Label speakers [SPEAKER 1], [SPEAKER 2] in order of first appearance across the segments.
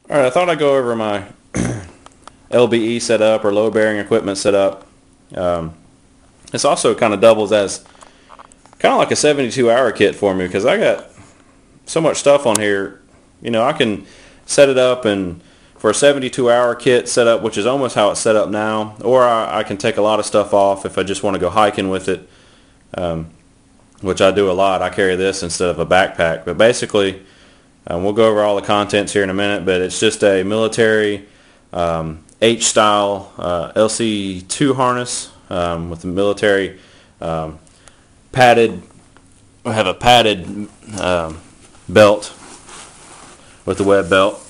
[SPEAKER 1] Alright, I thought I'd go over my LBE setup or load bearing equipment setup. This also kind of doubles as kind of like a 72-hour kit for me because I got so much stuff on here. You know, I can set it up and for a 72-hour kit setup, which is almost how it's set up now, or I can take a lot of stuff off if I just want to go hiking with it, which I do a lot. I carry this instead of a backpack. But basically, we'll go over all the contents here in a minute, but it's just a military H-style LC2 harness with the military padded. I have a padded belt with the web belt.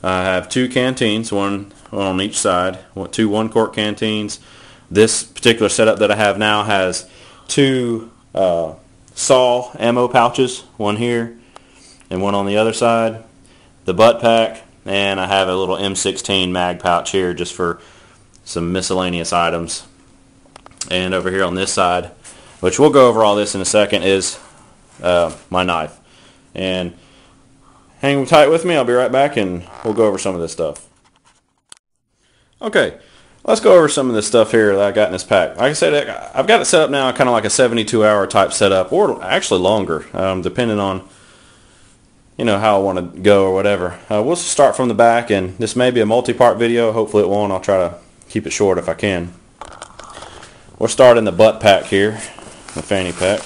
[SPEAKER 1] I have two canteens, one on each side, two 1-quart canteens. This particular setup that I have now has two SAW ammo pouches, one here and one on the other side, the butt pack, and I have a little M16 mag pouch here just for some miscellaneous items. And over here on this side, which we'll go over all this in a second, is my knife. And hang tight with me, I'll be right back and we'll go over some of this stuff. Okay, let's go over some of this stuff here that I got in this pack. Like I said, I've got it set up now kind of like a 72-hour type setup, or actually longer, depending on how I want to go or whatever. We'll start from the back, and this may be a multi-part video. Hopefully it won't. I'll try to keep it short if I can. We'll start in the butt pack here, the fanny pack.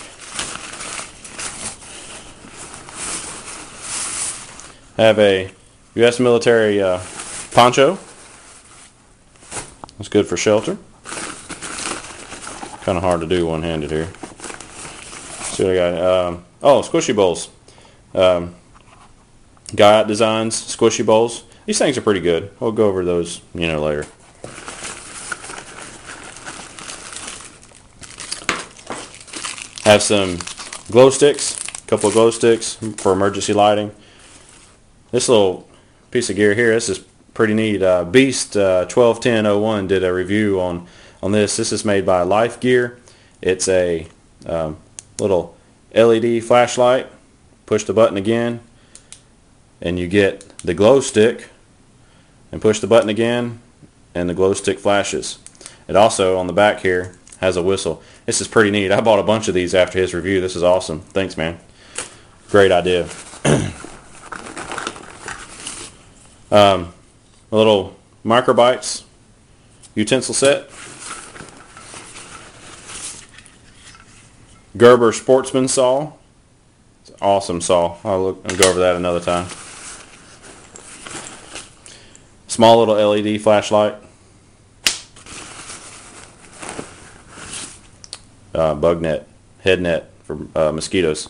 [SPEAKER 1] I have a U.S. military poncho. It's good for shelter. Kind of hard to do one-handed here. See what I got. Squishy bowls. Guyot Designs squishy bowls. These things are pretty good. We'll go over those later. Have some glow sticks, a couple of glow sticks for emergency lighting. This little piece of gear here, this is pretty neat. Beast 121001 did a review on this. This is made by Life Gear. It's a little LED flashlight. Push the button again, and you get the glow stick, and push the button again, and the glow stick flashes. It also, on the back here, has a whistle. This is pretty neat. I bought a bunch of these after his review. This is awesome. Thanks, man. Great idea. A little microbites utensil set. Gerber Sportsman saw. It's an awesome saw. I'll go over that another time. Small little LED flashlight. Bug net, head net for mosquitoes.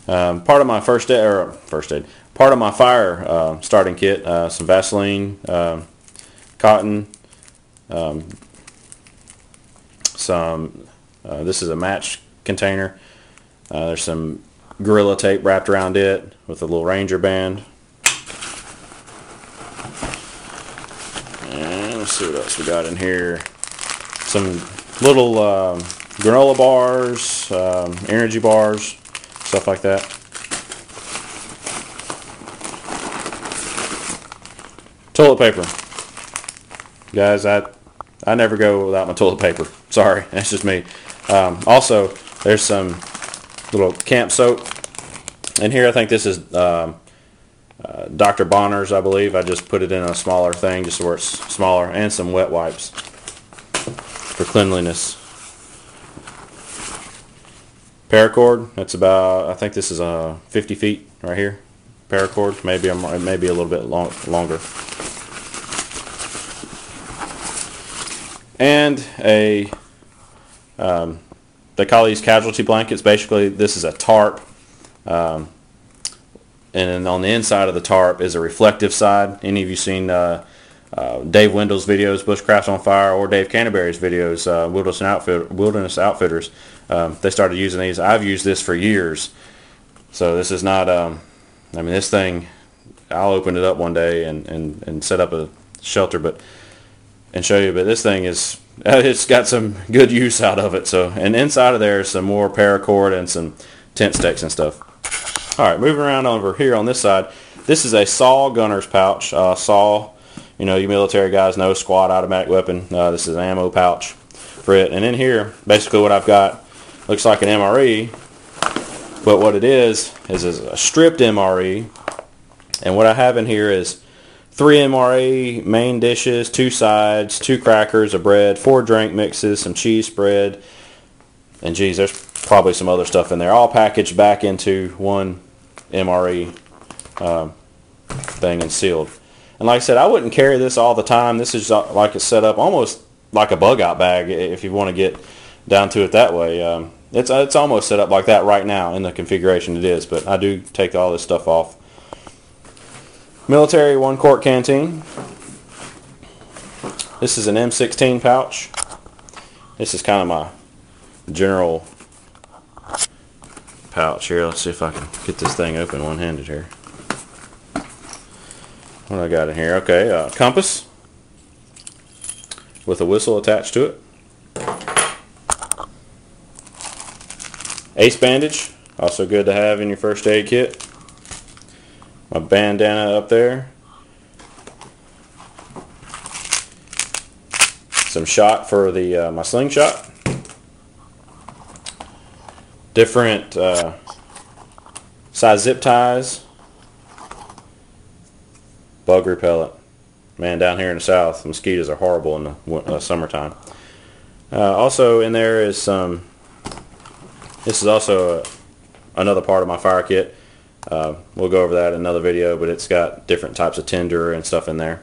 [SPEAKER 1] Part of my part of my fire starting kit, some Vaseline, cotton, this is a match container. There's some Gorilla tape wrapped around it with a little Ranger band. And let's see what else we got in here. Some little granola bars, energy bars, stuff like that. Toilet paper. Guys, I never go without my toilet paper. Sorry, that's just me. Also, there's some little camp soap in here. I think this is Dr. Bonner's, I believe. I just put it in a smaller thing just so it's smaller, and some wet wipes for cleanliness. Paracord, that's about, I think this is 50 feet right here. Paracord, maybe a little bit longer. And they call these Casualty Blankets. Basically, this is a tarp, and then on the inside of the tarp is a reflective side. Any of you seen Dave Wendell's videos, Bushcraft on Fire, or Dave Canterbury's videos, Wilderness Outfitters? They started using these. I've used this for years, so this is not. This thing, I'll open it up one day and set up a shelter, and show you. But this thing is, it's got some good use out of it. So, and inside of there is some more paracord and some tent stakes and stuff. Alright, moving around over here on this side. This is a SAW gunner's pouch. SAW, you know, you military guys know, squad automatic weapon. This is an ammo pouch for it. And in here, basically what I've got looks like an MRE, but what it is a stripped MRE. And what I have in here is 3 MRE main dishes, 2 sides, 2 crackers, a bread, 4 drink mixes, some cheese spread, and geez, there's probably some other stuff in there, all packaged back into one MRE thing and sealed. And like I said, I wouldn't carry this all the time. This is like a setup, almost like a bug out bag if you want to get down to it that way. It's almost set up like that right now in the configuration it is, but I do take all this stuff off. Military 1-quart canteen. This is an M16 pouch. This is kind of my general pouch here. Let's see if I can get this thing open one-handed here. What do I got in here? Okay, compass with a whistle attached to it. Ace bandage, also good to have in your first aid kit. My bandana up there. Some shot for the my slingshot. Different size zip ties. Bug repellent. Man, down here in the south, mosquitoes are horrible in the summertime. Also in there is some. This is also another part of my fire kit. We'll go over that in another video, but it's got different types of tinder and stuff in there.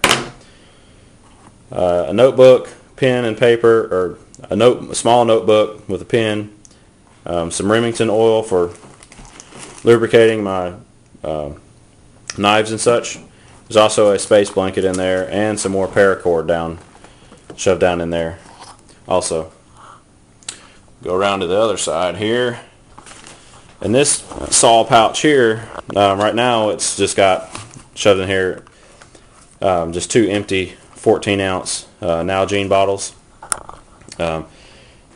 [SPEAKER 1] A notebook, pen and paper, or a small notebook with a pen. Some Remington oil for lubricating my knives and such. There's also a space blanket in there and some more paracord shoved down in there also. Go around to the other side here. And this SAW pouch here, right now it's just got shoved in here just 2 empty 14-ounce Nalgene bottles. Like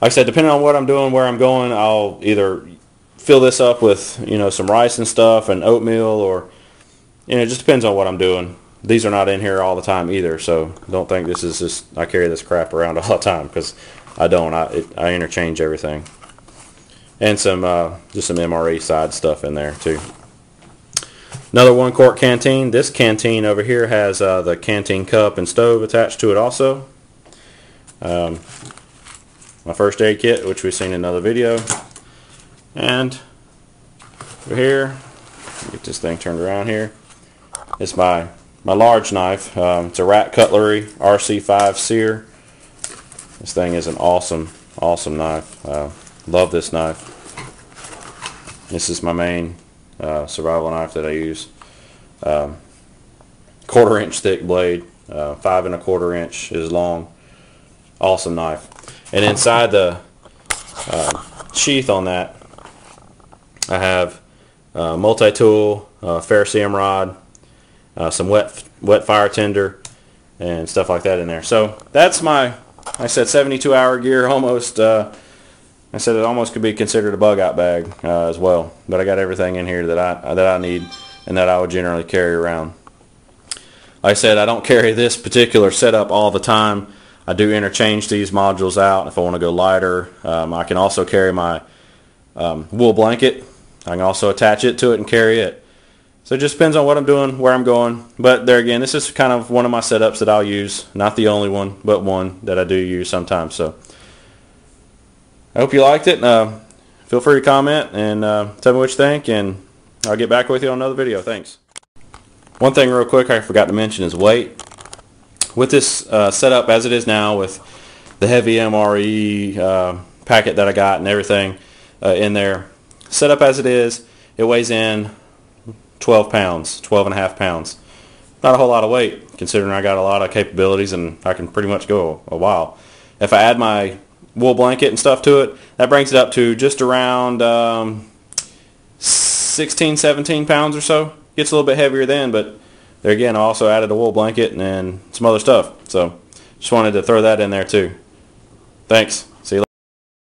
[SPEAKER 1] I said, depending on what I'm doing, where I'm going, I'll either fill this up with, you know, some rice and stuff and oatmeal, or, you know, it just depends on what I'm doing. These are not in here all the time either, so don't think this is just I carry this crap around all the time, because I don't. I interchange everything. And some just some MRE side stuff in there too. Another 1-quart canteen. This canteen over here has the canteen cup and stove attached to it also. My first aid kit, which we've seen in another video. And over here, get this thing turned around here. It's my large knife. It's a Rat Cutlery RC5 sear. This thing is an awesome knife. Love this knife. This is my main survival knife that I use. 1/4 inch thick blade, 5 1/4 inches long. Awesome knife. And inside the sheath on that, I have multi-tool, ferrocerium rod, some wet fire tinder, and stuff like that in there. So that's my, I said, 72-hour gear. Almost, I said it almost could be considered a bug out bag as well. But I got everything in here that I need and that I would generally carry around. Like I said, I don't carry this particular setup all the time. I do interchange these modules out if I want to go lighter. I can also carry my wool blanket. I can also attach it to it and carry it. So it just depends on what I'm doing, where I'm going. But there again, this is kind of one of my setups that I'll use. Not the only one, but one that I do use sometimes. So I hope you liked it. Feel free to comment and tell me what you think, and I'll get back with you on another video. Thanks. One thing real quick I forgot to mention is weight. With this setup as it is now, with the heavy MRE packet that I got and everything in there, set up as it is, it weighs in 12 pounds, 12.5 pounds. Not a whole lot of weight, considering I got a lot of capabilities and I can pretty much go a while. If I add my wool blanket and stuff to it, that brings it up to just around 16, 17 pounds or so. Gets a little bit heavier then, but there again, I also added a wool blanket and some other stuff. So just wanted to throw that in there too. Thanks.